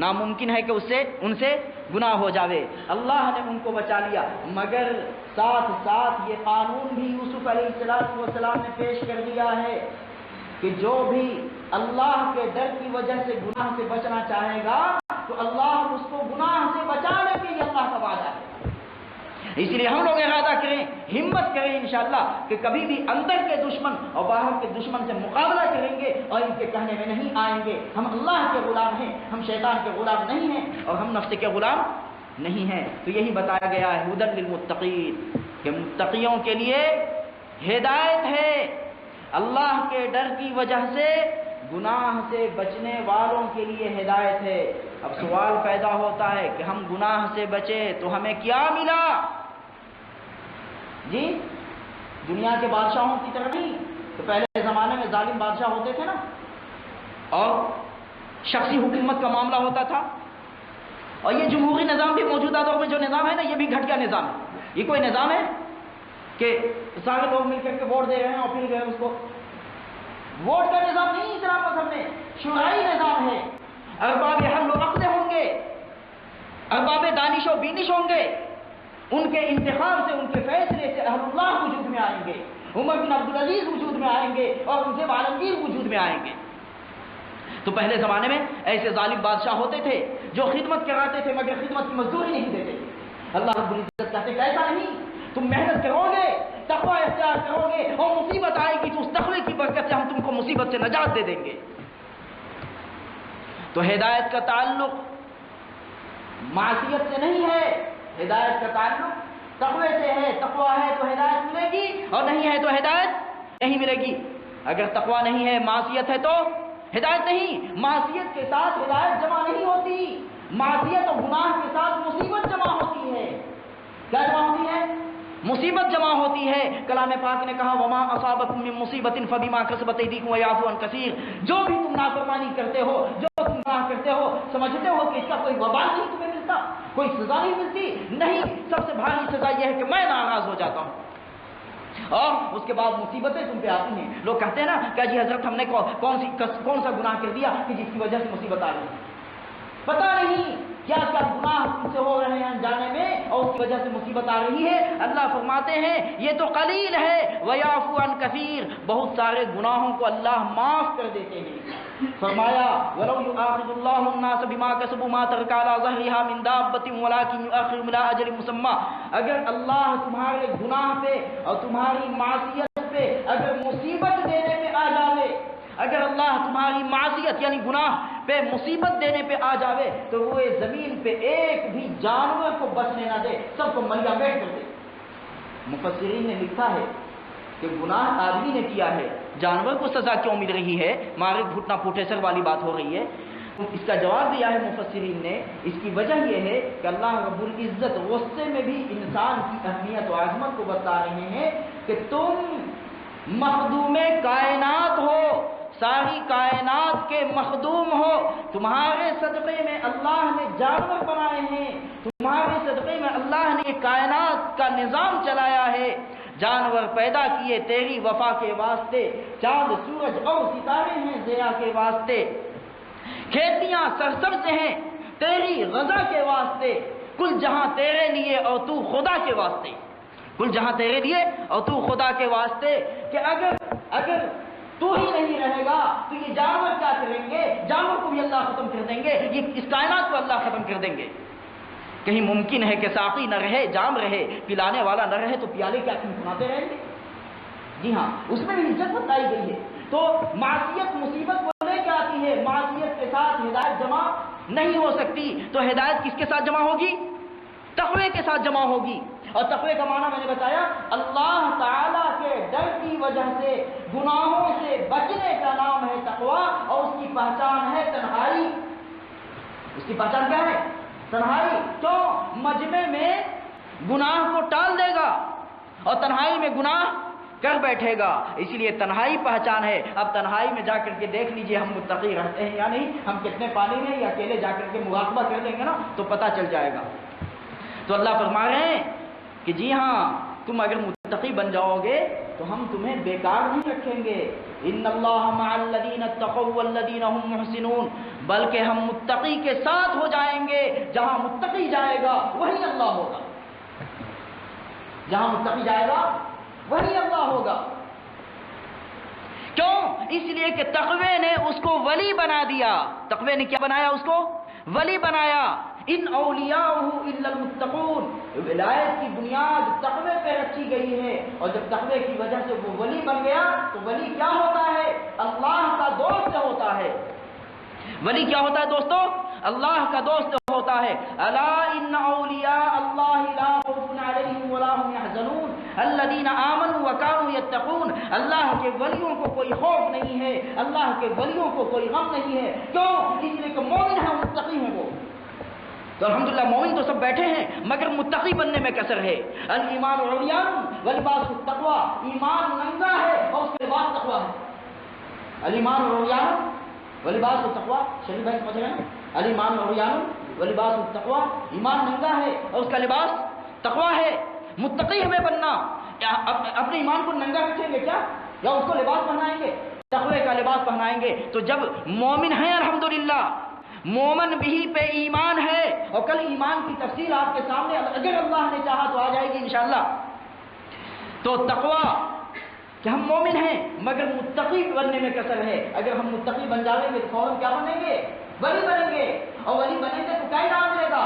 ناممکن ہے کہ ان سے گناہ ہو جاوے، اللہ نے ان کو بچا لیا۔ مگر ساتھ ساتھ یہ قانون بھی یوسف علیہ السلام نے پیش کر دیا ہے کہ جو بھی اللہ کے ڈر کی وجہ سے گناہ سے بچنا چاہے گا تو اللہ اس کو گناہ سے بچانے کے لیے اللہ کا وعدہ ہے۔ اس لیے ہم لوگ ارادہ کریں، ہمت کریں انشاءاللہ کہ کبھی بھی اندر کے دشمن اور باہر کے دشمن سے مقابلہ کریں گے اور ان کے کہنے میں نہیں آئیں گے۔ ہم اللہ کے غلام ہیں، ہم شیطان کے غلام نہیں ہیں اور ہم نفس کے غلام نہیں ہیں۔ تو یہی بتایا گیا ہے ہدی للمتقین، کہ متقیوں کے لیے ہدایت ہے، اللہ کے ڈر کی وجہ سے گناہ سے بچنے والوں کے لیے ہدایت ہے۔ اب سوال پیدا ہوتا ہے کہ ہم گناہ سے بچے تو ہمیں کیا ملا؟ جی دنیا کے بادشاہوں کی طرح نہیں، تو پہلے زمانے میں ظالم بادشاہ ہوتے تھے نا، اور شخصی حکومت کا معاملہ ہوتا تھا، اور یہ جمہوری نظام بھی موجودہ دور میں جو نظام ہے نا، یہ بھی گھٹیا نظام ہے۔ یہ کوئی نظام ہے کہ سارے لوگ مل کر کے ووٹ دے رہے ہیں اور پھر جو ہے اس کو ووٹ کا نظام نہیں، اسلام مذہب میں شورائی نظام ہے۔ ارباب حل و عقد ہوں گے، ارباب دانش و بینش ہوں گے، ان کے انتخاب سے، ان کے فیصلے سے اہل اللہ وجود میں آئیں گے، عمر بن عبدالعزیز وجود میں آئیں گے اور ان سے عالمگیر وجود میں آئیں گے۔ تو پہلے زمانے میں ایسے ظالم بادشاہ ہوتے تھے جو خدمت کراتے تھے مگر خدمت کی مزدوری نہیں دیتے تھے۔ اللہ رب العزت کہتے ہیں ایسا نہیں، تم محنت کرو گے، تقوی اختیار کرو گے اور مصیبت آئے گی تو اس تقوی کی برکت سے ہم تم کو مصیبت سے نجات دے دیں گے۔ تو ہدایت کا تعلق معصیت سے نہیں ہے، ہدایت کا تعلق تقوی سے ہے۔ تقوی ہے تو ہدایت ملے گی اور نہیں ہے تو ہدایت نہیں ملے گی۔ اگر تقوی نہیں ہے، معصیت ہے تو ہدایت نہیں۔ معصیت کے ساتھ ہدایت جمع نہیں ہوتی، معصیت اور گناہ کے ساتھ مصیبت جمع ہوتی ہے۔ کیا جمع ہوتی ہے؟ مصیبت جمع ہوتی ہے۔ کلام پاک نے کہا وما اصابکم من مصیبت فبما کسبت ایدیکم ویعفو عن کثیر، جو بھی تم نافرمانی کرتے ہو، جو تم گناہ کرتے ہو، سمجھتے ہو کہ اس کا کوئی وبال نہیں تمہیں ملتا، کوئی سزا نہیں ملتی، نہیں، سب سے بھاری سزا یہ ہے کہ میں ناراض ہو جاتا ہوں اور اس کے بعد مصیبتیں تم پہ آتی ہیں۔ لوگ کہتے ہیں نا کہ جی حضرت ہم نے کون سا گناہ کر دیا کہ جس کی وجہ سے مصیبت آ رہی ہے؟ پتہ نہیں کیا کیا گناہ تم سے ہو رہے ہیں انجانے میں اور اس کی وجہ سے مصیبت آ رہی ہے۔ اللہ فرماتے ہیں یہ تو قلیل ہے، ویعفو عن کثیر، بہت سارے گناہوں کو اللہ معاف کر دیتے ہیں۔ فرمایا وَلَوْ يُؤَاخِذُ اللَّهُ النَّاسَ بِمَا كَسَبُوا مَا تَرَكَ عَلَىٰ ظَهْرِهَا مِن دَابَّةٍ وَلَٰكِن يُؤَخِّرُهُمْ إِلَىٰ أَجَلٍ مُّسَمًّى، اگر اللہ تمہارے گناہ پہ اور تمہاری معصیت پہ اگر مصیبت دینے پہ آ جاوے، اگر اللہ تمہاری معصیت یعنی گناہ پہ مصیبت دینے پہ آ جاوے تو وہ زمین پہ ایک بھی جانور کو بچنے نہ دے، سب کو ملیا بیٹھ کر دے۔ مفسرین نے لکھا ہے کہ گناہ آدمی نے کیا ہے، جانور کو سزا کیوں مل رہی ہے؟ مارے گھٹنا پھوٹے سر والی بات ہو رہی ہے۔ اس کا جواب دیا ہے مفسرین نے، اس کی وجہ یہ ہے کہ اللہ رب العزت غصے میں بھی انسان کی اہمیت و عظمت کو بتا رہے ہیں کہ تم مخدوم کائنات ہو، ساری کائنات کے مخدوم ہو، تمہارے صدقے میں اللہ نے جانور بنائے ہیں، تمہارے صدقے میں اللہ نے کائنات کا نظام چلایا ہے، جانور پیدا کیے تیری وفا کے واسطے، چاند سورج اور ستارے ہیں ضیاء کے واسطے، کھیتیاں سرسبز سے ہیں تیری رضا کے واسطے، کل جہاں تیرے لیے اور تو خدا کے واسطے، کل جہاں تیرے لیے اور تو خدا کے واسطے، کہ اگر تو ہی نہیں رہے گا تو یہ جانور کیا کریں گے؟ جانور کو بھی اللہ ختم کر دیں گے، یہ اس کائنات کو اللہ ختم کر دیں گے۔ کہیں ممکن ہے کہ ساقی نہ رہے، جام رہے، پلانے والا نہ رہے تو پیالے کیا سناتے رہیں گے؟ جی ہاں، اس میں بھی عزت بتائی گئی ہے۔ تو معصیت مصیبت کو لے کے آتی ہے، معصیت کے ساتھ ہدایت جمع نہیں ہو سکتی، تو ہدایت کس کے ساتھ جمع ہوگی؟ تقوی کے ساتھ جمع ہوگی۔ اور تقوی کا معنی میں نے بتایا، اللہ تعالیٰ کے ڈر کی وجہ سے گناہوں سے بچنے کا نام ہے تقوی، اور اس کی پہچان ہے تنہائی۔ اس کی پہچان کیا ہے؟ تنہائی۔ کیوں؟ مجمع میں گناہ کو ٹال دے گا اور تنہائی میں گناہ کر بیٹھے گا، اسی لیے تنہائی پہچان ہے۔ اب تنہائی میں جا کر کے دیکھ لیجئے ہم متقی رہتے ہیں یا نہیں، ہم کتنے پانی میں، یا اکیلے جا کر کے مراقبہ کر لیں گے نا تو پتہ چل جائے گا۔ تو اللہ فرما رہے ہیں کہ جی ہاں، تم اگر متقی بن جاؤ گے تو ہم تمہیں بیکار نہیں رکھیں گے۔ ان اللہ مع الذین اتقوا والذین هم محسنون، بلکہ ہم متقی کے ساتھ ہو جائیں گے۔ جہاں متقی جائے گا وہی اللہ ہوگا، جہاں متقی جائے گا وہی اللہ ہوگا۔ کیوں؟ اس لیے کہ تقوی نے اس کو ولی بنا دیا۔ تقوی نے کیا بنایا؟ اس کو ولی بنایا۔ ان اولیاءہ الا المتقون، ولایت کی بنیاد تقوی پہ رکھی گئی ہے، اور جب تقوی کی وجہ سے وہ ولی بن گیا تو ولی کیا ہوتا ہے؟ اللہ کا دوست ہوتا ہے۔ ولی کیا ہوتا ہے دوستو؟ اللہ کا دوست ہوتا ہے۔ الا ان اولیاء اللہ لا خوف علیہم ولا هم يحزنون الذین آمنوا وكانوا يتقون، اللہ کے ولیوں کو کوئی خوف نہیں ہے، اللہ کے ولیوں کو کوئی غم نہیں ہے۔ کیوں؟ اس لیے کہ مومن ہیں، متقی ہیں وہ۔ تو الحمدللہ مومن تو سب بیٹھے ہیں، مگر متقی بننے میں کسر ہے۔ الایمان عریان ولباس التقوی، ایمان ننگا ہے اور اس کے لباس تقوی ہے۔ الایمان عریان ولباس التقوی، شریف بھائی سمجھ رہے ہیں؟ الایمان عریان ولباس التقوی، ایمان ننگا ہے اور اس کا لباس تقوی ہے۔ متقی ہمیں بننا، اپنے ایمان کو ننگا رکھیں گے کیا، یا اس کو لباس پہنائیں گے؟ تقوی کا لباس پہنائیں گے۔ تو جب مومن ہیں الحمدللہ، مومن بھی پہ ایمان ہے، اور کل ایمان کی تفصیل آپ کے سامنے اگر اللہ نے چاہا تو آ جائے گی انشاءاللہ۔ تو تقوی کہ ہم مومن ہیں مگر متقی بننے میں کسر ہے۔ اگر ہم متقی بن جائیں گے تو فوراً کیا بنیں گے؟ ولی بنیں گے، اور ولی بنیں گے تو کیا انعام ملے گا؟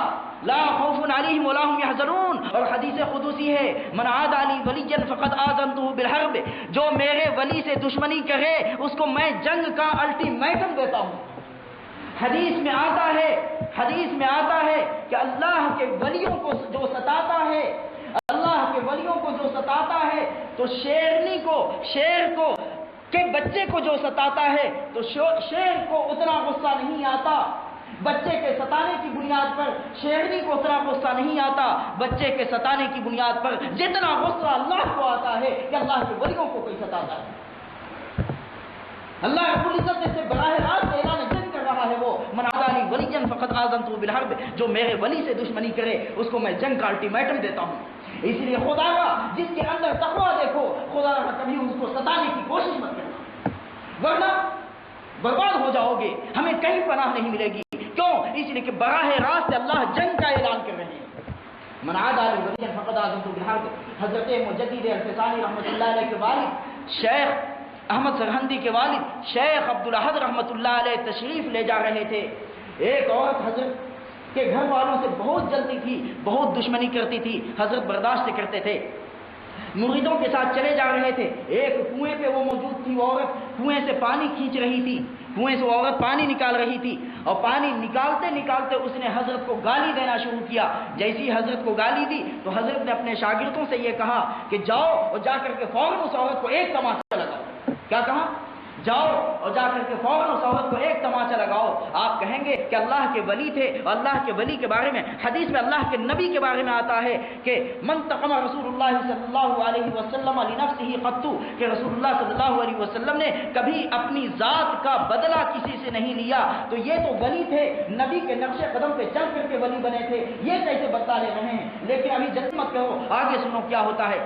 لا خوف علیہم ولا هم يحزنون۔ اور حدیث قدسی ہے، من عاد لی ولیا فقد آذنته بالحرب، جو میرے ولی سے دشمنی کرے اس کو میں جنگ کا الٹیمیٹم دیتا ہوں۔ حدیث میں آتا ہے کہ اللہ کے ولیوں کو جو ستاتا ہے، اللہ کے ولیوں کو جو ستاتا ہے تو شیر کو کہ بچے کو جو ستاتا ہے تو شیر کو اتنا غصہ نہیں آتا، بچے کے ستانے کی بنیاد پر شیرنی کو اتنا غصہ نہیں آتا، بچے کے ستانے کی بنیاد پر جتنا غصہ اللہ کو آتا ہے کہ اللہ کے ولیوں کو کوئی ستاتا ہے۔ اللہ رب العزت سے براہ راست اعلان جنگ کر رہا ہے، وہ من عاد لی ولیا فقد آذنته بالحرب، جو میرے ولی سے دشمنی کرے اس کو میں جنگ کا الٹیمیٹم دیتا ہوں۔ اس لیے خدا کا جس کے اندر تقوی دیکھو، خدا کا کبھی اس کو ستانے کی کوشش مت کرنا، ورنہ برباد ہو جاؤ گے، ہمیں کہیں پناہ نہیں ملے گی۔ کیوں؟ اس لیے کہ براہ راست اللہ جنگ کا اعلان کر رہے ہیں۔ من عاد لی ولیا فقد آذنته بالحرب۔ حضرت مجدد الفسانی رحمۃ اللہ علیہ کے والد شیخ احمد سرہندی کے والد شیخ عبدالاحد رحمۃ اللہ علیہ تشریف لے جا رہے تھے۔ ایک عورت حضرت کے گھر والوں سے بہت جلتی تھی، بہت دشمنی کرتی تھی، حضرت برداشت کرتے تھے، مریدوں کے ساتھ چلے جا رہے تھے۔ ایک کنویں پہ وہ موجود تھی، وہ عورت کنویں سے پانی کھینچ رہی تھی، کنویں سے وہ عورت پانی نکال رہی تھی، اور پانی نکالتے نکالتے اس نے حضرت کو گالی دینا شروع کیا۔ جیسی حضرت کو گالی دی تو حضرت نے اپنے شاگردوں سے یہ کہا کہ جاؤ اور جا کر کے فوراً اس عورت کو ایک تماچا لگاؤ۔ کیا کہا؟ جاؤ اور جا کر کے فوراً اس عورت کو ایک تماچا لگاؤ۔ آپ کہیں گے کہ اللہ کے ولی تھے، اور اللہ کے ولی کے بارے میں حدیث میں اللہ کے نبی کے بارے میں آتا ہے کہ منتقم رسول اللہ صلی اللہ علیہ وسلم لنفسہ قط، کہ رسول اللہ صلی اللہ علیہ وسلم نے کبھی اپنی ذات کا بدلہ کسی سے نہیں لیا۔ تو یہ تو ولی تھے، نبی کے نقش قدم پہ چل کر کے ولی بنے تھے، یہ کیسے بدلا لے رہے ہیں؟ لیکن ابھی جلدی مت کرو، آگے سنو کیا ہوتا ہے۔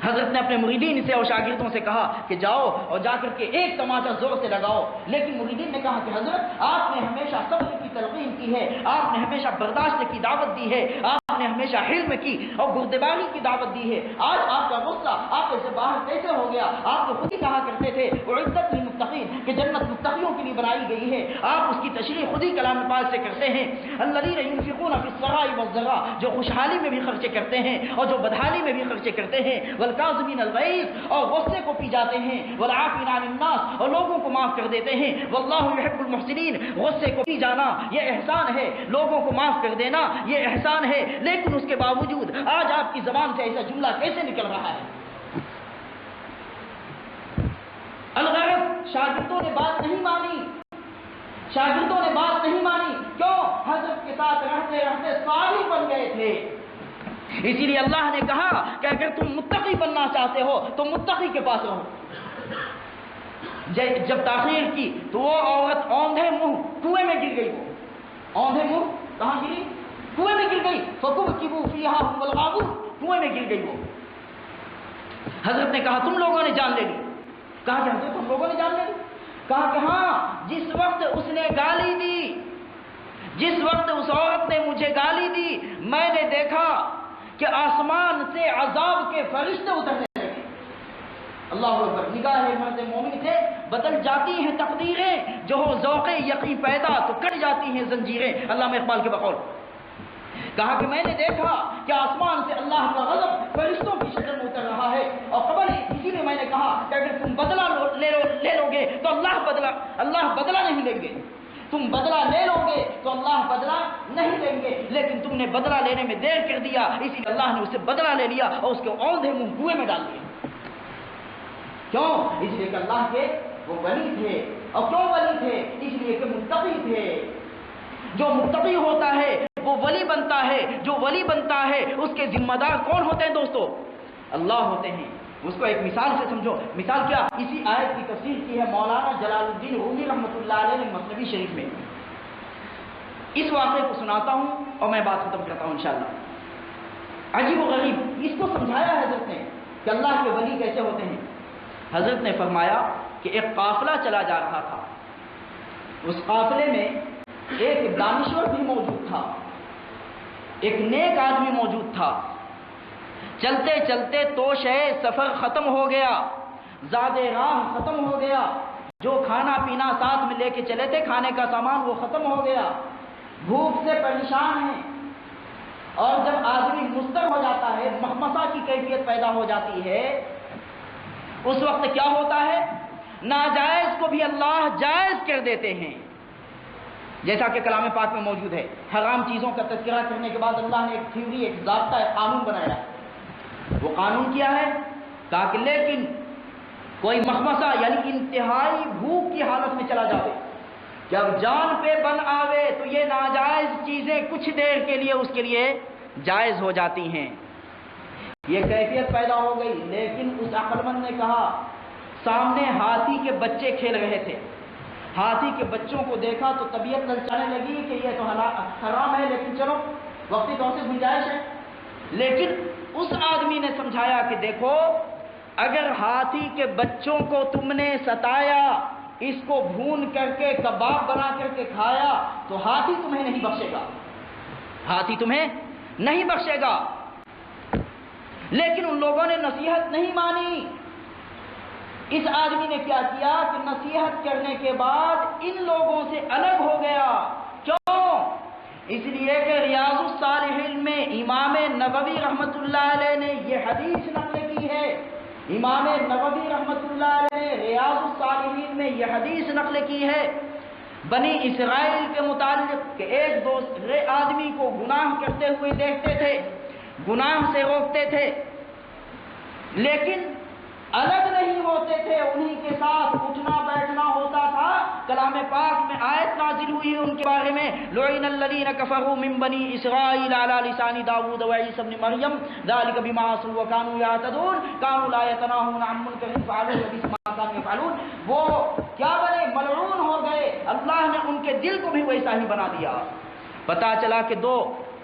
حضرت نے اپنے مریدین سے اور شاگردوں سے کہا کہ جاؤ اور جا کر کے ایک تماچا زور سے لگاؤ، لیکن مریدین نے کہا کہ حضرت آپ نے ہمیشہ صبر کی تلقین کی ہے، آپ نے ہمیشہ برداشت کی دعوت دی ہے، آپ نے ہمیشہ حلم کی اور بردباری کی دعوت دی ہے، آج آپ کا غصہ آپ سے باہر کیسے ہو گیا؟ آپ تو خود ہی کہا کرتے تھے وعزت للمتقین کہ جنت متقیوں کے لیے بنائی گئی ہے. آپ اس کی تشریح خود ہی کلام پاک سے کرتے ہیں. الذین ينفقون فی السراء والضراء, جو خوشحالی میں بھی خرچے کرتے ہیں اور جو بدحالی میں بھی خرچے کرتے ہیں. والکاظمین الغیظ, اور غصے کو پی جاتے ہیں. والعافین عن الناس, اور لوگوں کو معاف کر دیتے ہیں. واللہ یحب المحسنین, غصے کو پی جانا یہ احسان ہے, لوگوں کو معاف کر دینا یہ احسان ہے. لیکن اس کے باوجود آج آپ کی زبان سے ایسا جملہ کیسے نکل رہا ہے؟ الغرض شاگردوں نے بات نہیں مانی, شاگردوں نے بات نہیں مانی. کیوں؟ حضرت کے ساتھ رہتے رہتے صالح بن گئے تھے. اسی لیے اللہ نے کہا کہ اگر تم متقی بننا چاہتے ہو تو متقی کے پاس رہو. جب تاخیر کی تو وہ عورت اوندھے منہ کنویں میں گر گئی. وہ اوندھے منہ کہاں گری؟ کنویں میں گر گئی. فکبکبوا فیہا ھم والغاوون, کنویں میں گر گئی وہ. حضرت نے کہا تم لوگوں نے جان لے لی. کہا کہ حضرت ہم لوگوں نے جان لے لی. کہا کہ ہاں, جس وقت اس نے گالی دی, جس وقت اس عورت نے مجھے گالی دی, میں نے دیکھا کہ آسمان سے عذاب کے فرشتے اترنے لگے. اللہ اکبر. نگاہ مرد مومن سے بدل جاتی ہیں تقدیریں, جو ہو ذوق یقین پیدا تو کٹ جاتی ہیں زنجیریں. علامہ اقبال کے بقول. کہا کہ میں نے دیکھا کہ آسمان سے اللہ کا غضب فرشتوں کی شکل میں اتر رہا ہے. اور خبر اسی لیے میں نے کہا کہ اگر تم بدلہ لے لو گے تو اللہ بدلہ نہیں لیں گے. تم بدلہ لے لو گے تو اللہ بدلہ نہیں لیں گے. لیکن تم نے بدلہ لینے میں دیر کر دیا, اسی لیے اللہ نے اسے بدلہ لے لیا اور اس کے اوندھے منہ کنویں میں ڈال دیا. کیوں؟ اس لیے کہ اللہ کے وہ ولی تھے. اور کیوں ولی تھے؟ اس لیے کہ متقی تھے. جو متقی ہوتا ہے وہ ولی بنتا ہے. جو ولی بنتا ہے اس کے ذمہ دار کون ہوتے ہیں دوستو؟ اللہ ہوتے ہیں. اس کو ایک مثال سے سمجھو. مثال کیا؟ اسی آیت کی تفسیر کی ہے مولانا جلال الدین رومی رحمۃ اللہ علیہ نے مثنوی شریف میں. اس واقعے کو سناتا ہوں اور میں بات ختم کرتا ہوں انشاءاللہ. عجیب و غریب اس کو سمجھایا حضرت نے کہ اللہ کے ولی کیسے ہوتے ہیں. حضرت نے فرمایا کہ ایک قافلہ چلا جا رہا تھا. اس قافلے میں ایک دانشور بھی موجود تھا, ایک نیک آدمی موجود تھا. چلتے چلتے توشے سفر ختم ہو گیا, زادے راہ ختم ہو گیا. جو کھانا پینا ساتھ میں لے کے چلے تھے, کھانے کا سامان, وہ ختم ہو گیا. بھوک سے پریشان ہیں. اور جب آدمی مضطر ہو جاتا ہے, مخمصہ کی کیفیت پیدا ہو جاتی ہے, اس وقت کیا ہوتا ہے؟ ناجائز کو بھی اللہ جائز کر دیتے ہیں. جیسا کہ کلام پاک میں موجود ہے. حرام چیزوں کا تذکرہ کرنے کے بعد اللہ نے ایک تھیوری, ایک ضابطہ, ایک قانون بنایا. وہ قانون کیا ہے؟ کہا کہ لیکن کوئی مخمصہ یعنی انتہائی بھوک کی حالت میں چلا جاوے, جب جان پہ بن آوے تو یہ ناجائز چیزیں کچھ دیر کے لیے اس کے لیے جائز ہو جاتی ہیں. یہ کیفیت پیدا ہو گئی. لیکن اس عقل مند نے کہا, سامنے ہاتھی کے بچے کھیل رہے تھے, ہاتھی کے بچوں کو دیکھا تو طبیعت للچانے لگی کہ یہ تو حرام ہے, لیکن چلو وقتی طور سے گنجائش ہے. لیکن اس آدمی نے سمجھایا کہ دیکھو, اگر ہاتھی کے بچوں کو تم نے ستایا, اس کو بھون کر کے کباب بنا کر کے کھایا, تو ہاتھی تمہیں نہیں بخشے گا, ہاتھی تمہیں نہیں بخشے گا. لیکن ان لوگوں نے نصیحت نہیں مانی. اس آدمی نے کیا کیا کہ نصیحت کرنے کے بعد ان لوگوں سے الگ ہو گیا. کیوں؟ اس لیے کہ ریاض الصالحین میں امام نووی رحمۃ اللہ علیہ نے یہ حدیث نقل کی ہے. امام نووی رحمۃ اللہ علیہ نے ریاض الصالحین میں یہ حدیث نقل کی ہے بنی اسرائیل کے متعلق کہ ایک دوسرے آدمی کو گناہ کرتے ہوئے دیکھتے تھے, گناہ سے روکتے تھے, لیکن الگ نہیں ہوتے تھے, انہی کے ساتھ اٹھنا بیٹھنا ہوتا تھا. کلام پاک میں آیت نازل ہوئی ہے ان کے بارے میں, لعن الذین کفروا من بنی اسرائیل علی لسان داؤد وعیسی ابن مریم ذلک بما عصوا وکانوا یعتدون کانوا لا یتناہون عن منکر فعلوہ لبئس ما کانوا یفعلون. وہ کیا بنے؟ ملعون ہو گئے. اللہ نے ان کے دل کو بھی ویسا ہی بنا دیا. پتا چلا کہ دو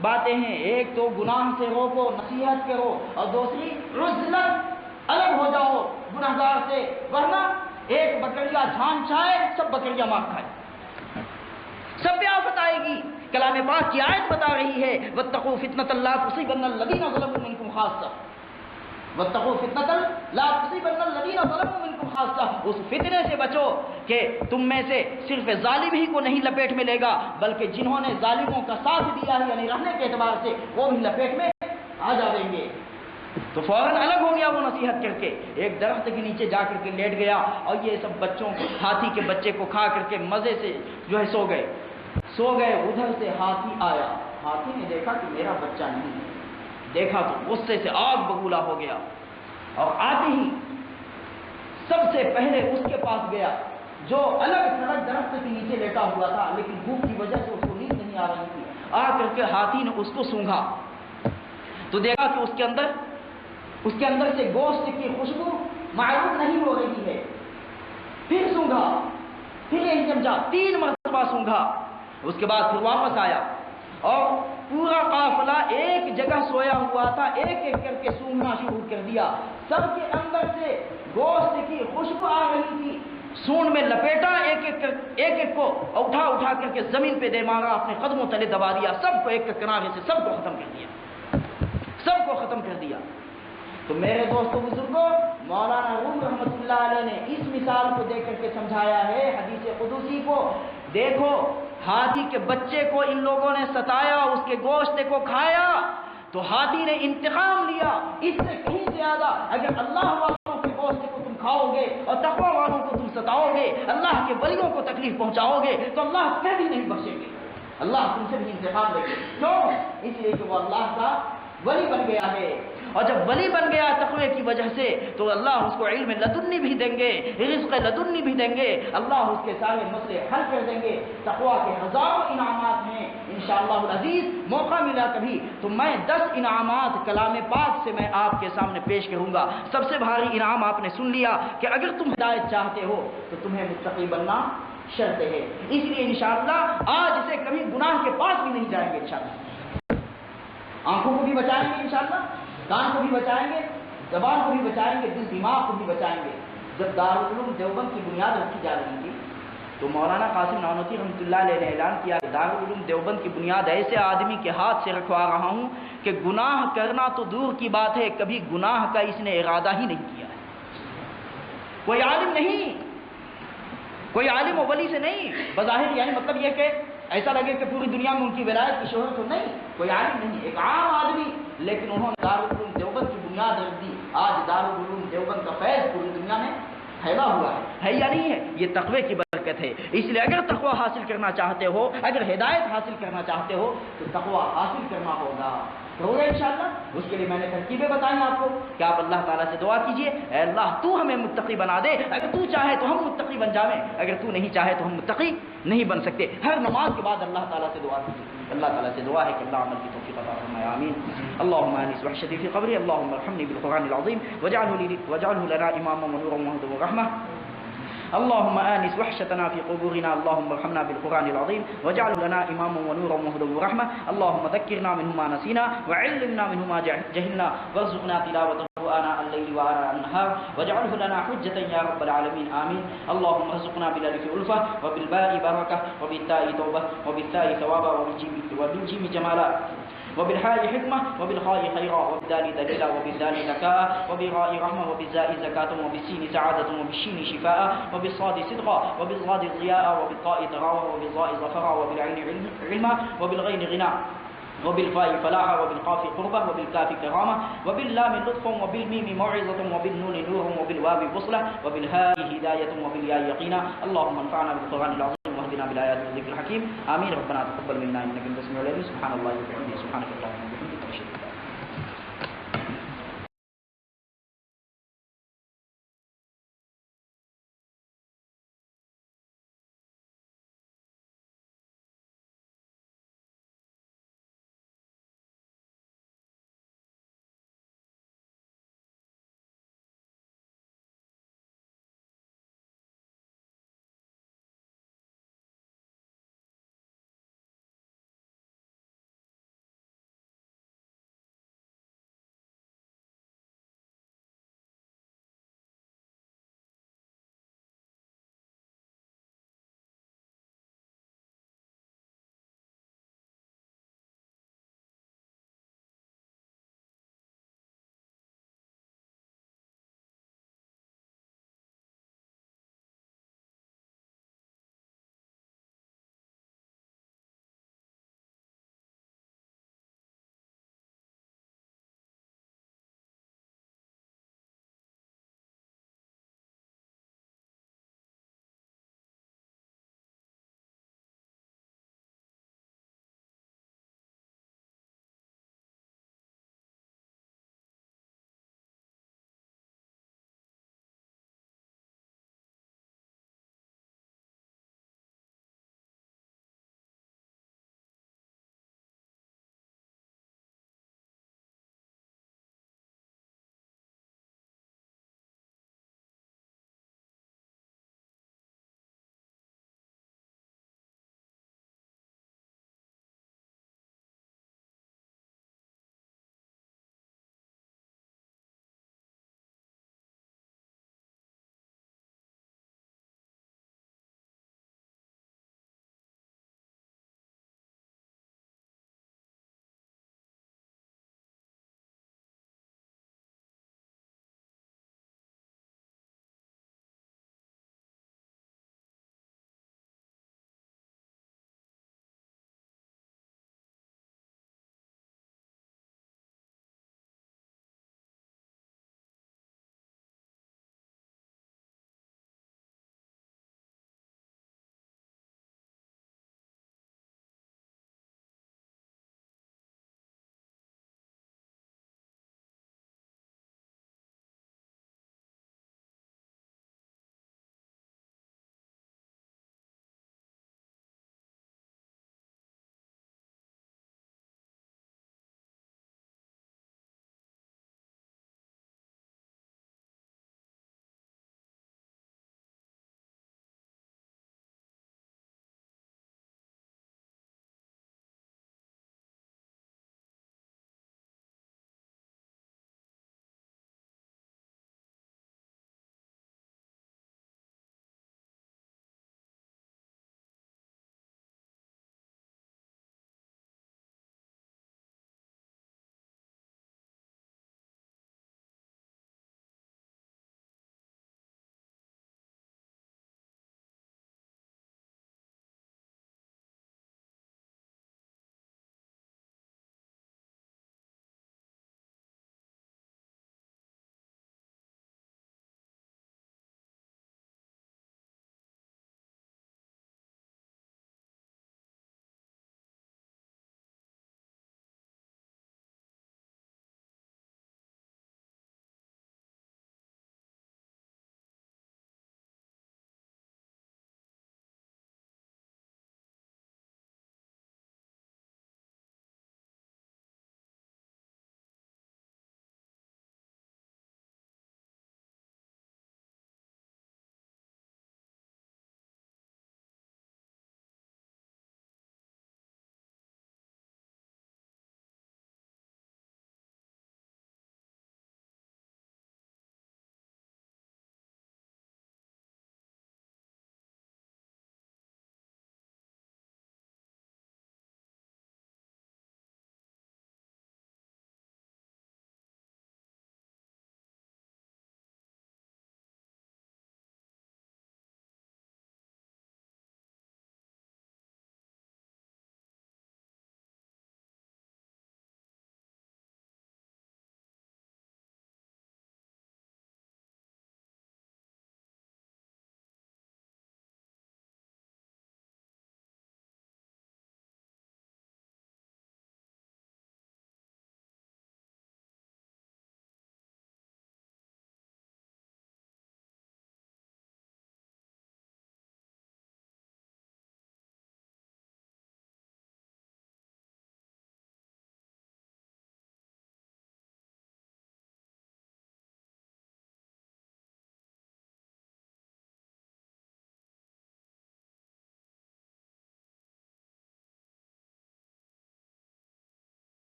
باتیں ہیں, ایک تو گناہ سے روکو, نصیحت کرو, اور دوسری عزلت, الگ ہو جاؤ گناہگار سے, ورنہ ایک بکریا جھان چائے سب بکریا مار کھائے, سب پہ آفت آئے گی. کلام پاک کی آیت بتا رہی ہے واتقوا فتنۃ لا تصیبن الذین ظلموا منکم خاصہ, واتقوا فتنۃ لا تصیبن الذین ظلموا منکم خاصہ اس فتنے سے بچو کہ تم میں سے صرف ظالم ہی کو نہیں لپیٹ میں لے گا بلکہ جنہوں نے ظالموں کا ساتھ دیا ہے یعنی رہنے کے اعتبار سے وہ بھی لپیٹ میں آ جائیں گے۔ تو فوراً الگ ہو گیا وہ نصیحت کر کے، ایک درخت کے نیچے جا کر کے لیٹ گیا اور یہ سب بچوں کو، ہاتھی کے بچے کو کھا کر کے مزے سے جو ہے سو گئے۔ ادھر سے ہاتھی آیا، ہاتھی نے دیکھا کہ میرا بچہ نہیں ہے، دیکھا تو غصے سے آگ بگولا ہو گیا اور آتے ہی سب سے پہلے اس کے پاس گیا جو الگ تھلگ درخت کے نیچے لیٹا ہوا تھا لیکن بھوک کی وجہ سے اس کو نیند نہیں آ رہی تھی۔ آ کر کے ہاتھی نے اس کو سونگھا تو دیکھا کہ اس کے اندر سے گوشت کی خوشبو معلوم نہیں ہو رہی ہے۔ پھر سونگھا، پھر یہی سمجھا، 3 مرتبہ سونگھا، اس کے بعد پھر واپس آیا اور پورا قافلہ ایک جگہ سویا ہوا تھا، ایک ایک کر کے سونگھنا شروع کر دیا۔ سب کے اندر سے گوشت کی خوشبو آ رہی تھی، سونڈ میں لپیٹا ایک کو اٹھا کر کے زمین پہ دے مارا، اپنے قدموں تلے دبا دیا، سب کو ایک کنارے سے سب کو ختم کر دیا، سب کو ختم کر دیا۔ تو میرے دوستوں بزرگوں، مولانا روم رحمۃ اللہ علیہ نے اس مثال کو دے کر کے سمجھایا ہے حدیث قدسی کو۔ دیکھو ہاتھی کے بچے کو ان لوگوں نے ستایا، اس کے گوشت کو کھایا تو ہاتھی نے انتقام لیا۔ اس سے کہیں زیادہ اگر اللہ والوں کے گوشت کو تم کھاؤ گے اور تقوی والوں کو تم ستاؤ گے، اللہ کے ولیوں کو تکلیف پہنچاؤ گے تو اللہ تمہیں بھی نہیں بخشیں گے، اللہ تم سے بھی انتقام لے گے۔ کیوں؟ اس لیے کہ وہ اللہ کا ولی بن گیا ہے، اور جب ولی بن گیا تقوی کی وجہ سے تو اللہ اس کو علم لدنی بھی دیں گے، رزق لدنی بھی دیں گے، اللہ اس کے سارے مسئلے حل کر دیں گے۔ تقوی کے ہزاروں انعامات ہیں، انشاءاللہ العزیز موقع ملا کبھی تو میں 10 انعامات کلام پاک سے میں آپ کے سامنے پیش کروں گا۔ سب سے بھاری انعام آپ نے سن لیا کہ اگر تم ہدایت چاہتے ہو تو تمہیں متقی بننا شرط ہے، اس لیے انشاءاللہ آج سے کبھی گناہ کے پاس بھی نہیں جائیں گے انشاءاللہ۔ آنکھوں کو بھی بچائیں گے انشاءاللہ، کان کو بھی بچائیں گے، زبان کو بھی بچائیں گے، دل دماغ کو بھی بچائیں گے۔ جب دارالعلوم دیوبند کی بنیاد رکھی جا رہی تھی تو مولانا قاسم نانوتوی رحمۃ اللہ علیہ نے اعلان کیا کہ دارالعلوم دیوبند کی بنیاد ایسے آدمی کے ہاتھ سے رکھوا رہا ہوں کہ گناہ کرنا تو دور کی بات ہے، کبھی گناہ کا اس نے ارادہ ہی نہیں کیا ہے۔ کوئی عالم نہیں، کوئی عالم و ولی سے نہیں، بظاہر یعنی مطلب یہ کہ ایسا لگے کہ پوری دنیا میں ان کی ولایت کی شہرت ہو، نہیں، کوئی عالم نہیں، ایک عام آدمی، لیکن انہوں نے دارالعلوم دیوبند کی بنیاد رکھ دی۔ آج دارالعلوم دیوبند کا فیض پوری دنیا میں پھیلا ہوا ہے یا نہیں ہے؟ یہ تقوی کی برکت ہے۔ اس لیے اگر تقوی حاصل کرنا چاہتے ہو، اگر ہدایت حاصل کرنا چاہتے ہو تو تقوی حاصل کرنا ہوگا، ہوگا انشاءاللہ۔ اس کے لیے میں نے ترکیبیں بتائی آپ کو کہ آپ اللہ تعالیٰ سے دعا کیجئے، اے اللہ تو ہمیں متقی بنا دے، اگر تو چاہے تو ہم متقی بن جاویں، اگر تو نہیں چاہے تو ہم متقی نہیں بن سکتے۔ ہر نماز کے بعد اللہ تعالیٰ سے دعا کیجئے، اللہ تعالیٰ سے دعا ہے کہ اللہ عمل کی توفیق عطا فرمائے، آمین۔ اللهم انس وحشتي في قبري، اللهم ارحمني بالقرآن العظيم واجعله لنا اماما ونورا وهدى ورحمة۔ اللهم آنس وحشتنا في قبورنا، اللهم ارحمنا بالقرآن العظيم واجعله لنا إماما ونورا وهدى ورحمة، اللهم ذكرنا منه ما نسينا وعلمنا منه ما جهلنا وارزقنا تلاوته آناء الليل وآناء النهار واجعله لنا حجة يا رب العالمين، آمين۔ اللهم ارزقنا بالألف ألفة وبالباء بركة وبالتاء توبة وبالثاء ثوابا وبالجيم جمالا وبالحاء حكمة وبالخاء خيرا وبالدال دليلا وبالذال ذكاء وبالراء رحمة وبالزاء زكاة وبالسين سعادة وبالشين شفاء وبالصاد صدقا وبالضاد ضياء وبالطاء تراوى وبالظاء ظفرا وبالعين علما وبالغين غنى وبالفاء فلاحا وبالقاف قربة وبالكاف كرامة وباللام لطف وبالميم موعظة وبالنون نور وبالواو بصلة وبالهاء هداية وبالياء يقينا، اللهم انفعنا بالقرآن العظيم واهدنا بالآيات والذكر الحكيم، آمين۔ ربنا تقبل منا إنك أنت السميع العليم، سبحان الله وبحمده، سبحانك اللهم وبحمدك، أشهد أن لا إله إلا أنت